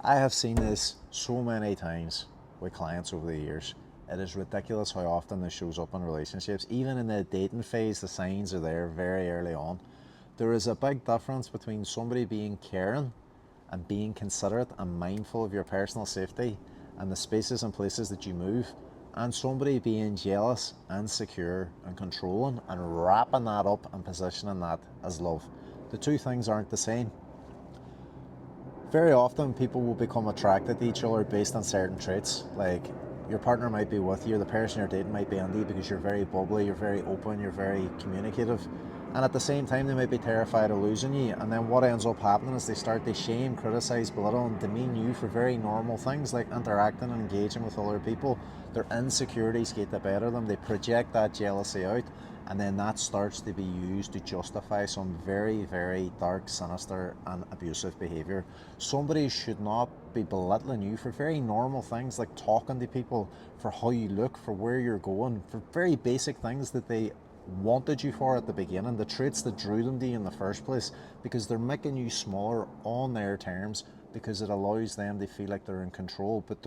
I have seen this so many times with clients over the years. It is ridiculous how often this shows up in relationships. Even in the dating phase, the signs are there very early on. There is a big difference between somebody being caring and being considerate and mindful of your personal safety and the spaces and places that you move, and somebody being jealous, insecure, and controlling and wrapping that up and positioning that as love. The two things aren't the same. Very often people will become attracted to each other based on certain traits. Like, your partner might be with you, the person you're dating might be into you because you're very bubbly, you're very open, you're very communicative, and at the same time they might be terrified of losing you. And then what ends up happening is they start to shame, criticize, belittle and demean you for very normal things like interacting and engaging with other people. Their insecurities get the better of them, they project that jealousy out, and then that starts to be used to justify some very, very dark, sinister and abusive behaviour. Somebody should not be belittling you for very normal things like talking to people, for how you look, for where you're going, for very basic things that they wanted you for at the beginning, the traits that drew them to you in the first place, because they're making you smaller on their terms, because it allows them to feel like they're in control, but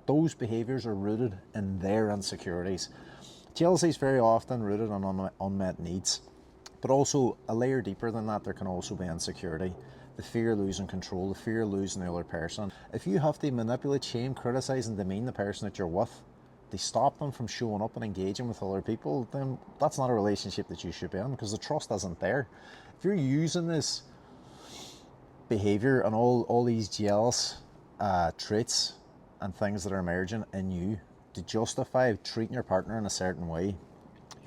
those behaviours are rooted in their insecurities. Jealousy is very often rooted on unmet needs, but also a layer deeper than that, there can also be insecurity. The fear of losing control, the fear of losing the other person. If you have to manipulate, shame, criticise and demean the person that you're with to stop them from showing up and engaging with other people, then that's not a relationship that you should be in, because the trust isn't there. If you're using this behaviour and all these jealous traits and things that are emerging in you to justify treating your partner in a certain way,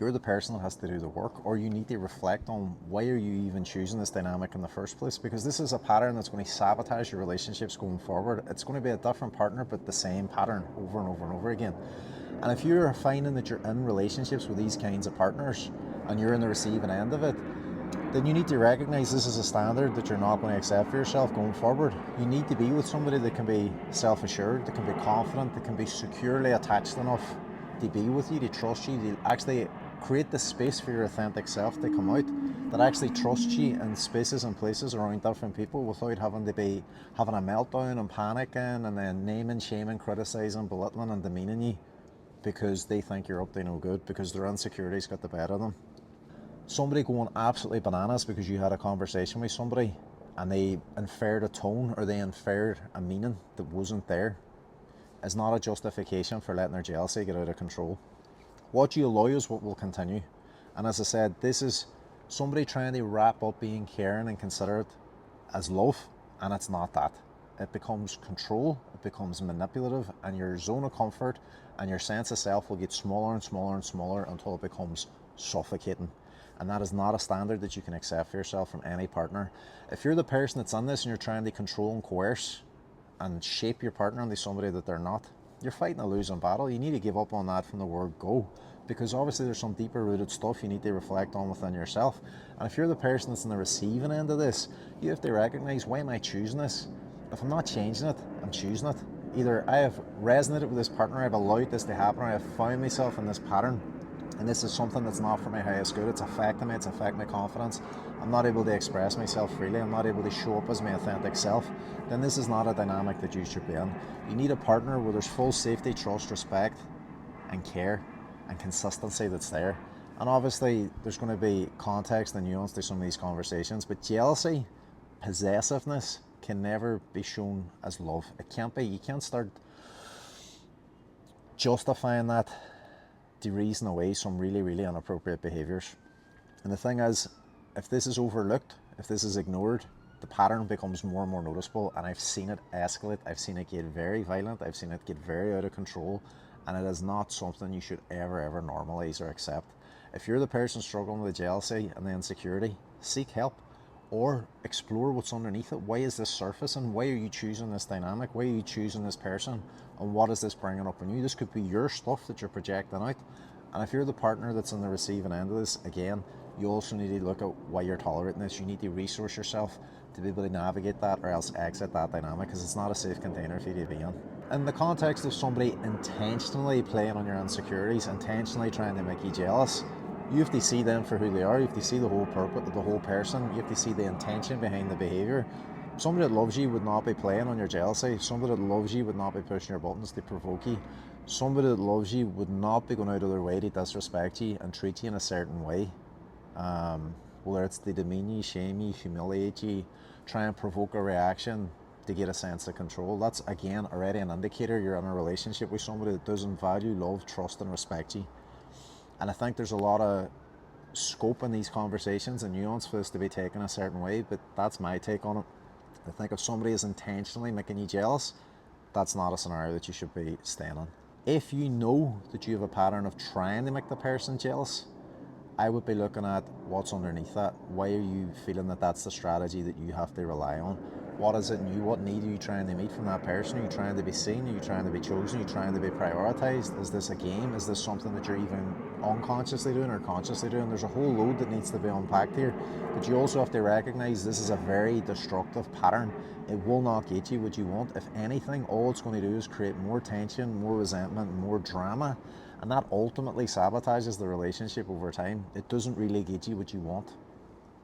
you're the person that has to do the work, or you need to reflect on why are you even choosing this dynamic in the first place, because this is a pattern that's going to sabotage your relationships going forward. It's going to be a different partner but the same pattern over and over and over again. And if you're finding that you're in relationships with these kinds of partners and you're in the receiving end of it, then you need to recognize this is a standard that you're not going to accept for yourself going forward. You need to be with somebody that can be self-assured, that can be confident, that can be securely attached enough to be with you, to trust you, to actually create the space for your authentic self to come out, that actually trusts you in spaces and places around different people without having to be having a meltdown and panicking and then naming, shaming, criticizing, belittling and demeaning you because they think you're up to no good, because their insecurities got the better of them. Somebody going absolutely bananas because you had a conversation with somebody and they inferred a tone or they inferred a meaning that wasn't there is not a justification for letting their jealousy get out of control. What you allow is what will continue. And as I said, this is somebody trying to wrap up being caring and considerate as love, and it's not that. It becomes control, it becomes manipulative, and your zone of comfort and your sense of self will get smaller and smaller and smaller until it becomes suffocating. And that is not a standard that you can accept for yourself from any partner. If you're the person that's on this and you're trying to control and coerce and shape your partner into somebody that they're not, you're fighting a losing battle. You need to give up on that from the word go, because obviously there's some deeper rooted stuff you need to reflect on within yourself. And if you're the person that's in the receiving end of this, you have to recognize, why am I choosing this? If I'm not changing it, I'm choosing it. Either I have resonated with this partner, I've allowed this to happen, or I have found myself in this pattern, and this is something that's not for my highest good. It's affecting me, it's affecting my confidence. I'm not able to express myself freely, I'm not able to show up as my authentic self. Then this is not a dynamic that you should be in. You need a partner where there's full safety, trust, respect, and care, and consistency that's there. And obviously there's going to be context and nuance to some of these conversations, but jealousy, possessiveness can never be shown as love. It can't be. You can't start justifying that to reason away some really, really inappropriate behaviours. And the thing is, if this is overlooked, if this is ignored, the pattern becomes more and more noticeable, and I've seen it escalate, I've seen it get very violent, I've seen it get very out of control, and it is not something you should ever normalise or accept. If you're the person struggling with the jealousy and the insecurity, seek help or explore what's underneath it. Why is this surfacing? Why are you choosing this dynamic? Why are you choosing this person? And what is this bringing up in you? This could be your stuff that you're projecting out. And if you're the partner that's on the receiving end of this, again, you also need to look at why you're tolerating this. You need to resource yourself to be able to navigate that, or else exit that dynamic, because it's not a safe container for you to be in. In the context of somebody intentionally playing on your insecurities, intentionally trying to make you jealous, you have to see them for who they are. You have to see the whole purpose, the whole person. You have to see the intention behind the behaviour. Somebody that loves you would not be playing on your jealousy. Somebody that loves you would not be pushing your buttons to provoke you. Somebody that loves you would not be going out of their way to disrespect you and treat you in a certain way. Whether it's to demean you, shame you, humiliate you, try and provoke a reaction to get a sense of control. That's again already an indicator you're in a relationship with somebody that doesn't value, love, trust, and respect you. And I think there's a lot of scope in these conversations and nuance for this to be taken a certain way, but that's my take on it. I think if somebody is intentionally making you jealous, that's not a scenario that you should be staying in. If you know that you have a pattern of trying to make the person jealous, I would be looking at what's underneath that. Why are you feeling that that's the strategy that you have to rely on? What is it in you? What need are you trying to meet from that person? Are you trying to be seen? Are you trying to be chosen? Are you trying to be prioritized? Is this a game? Is this something that you're even unconsciously doing or consciously doing? There's a whole load that needs to be unpacked here. But you also have to recognize this is a very destructive pattern. It will not get you what you want. If anything, all it's going to do is create more tension, more resentment, more drama. And that ultimately sabotages the relationship over time. It doesn't really get you what you want.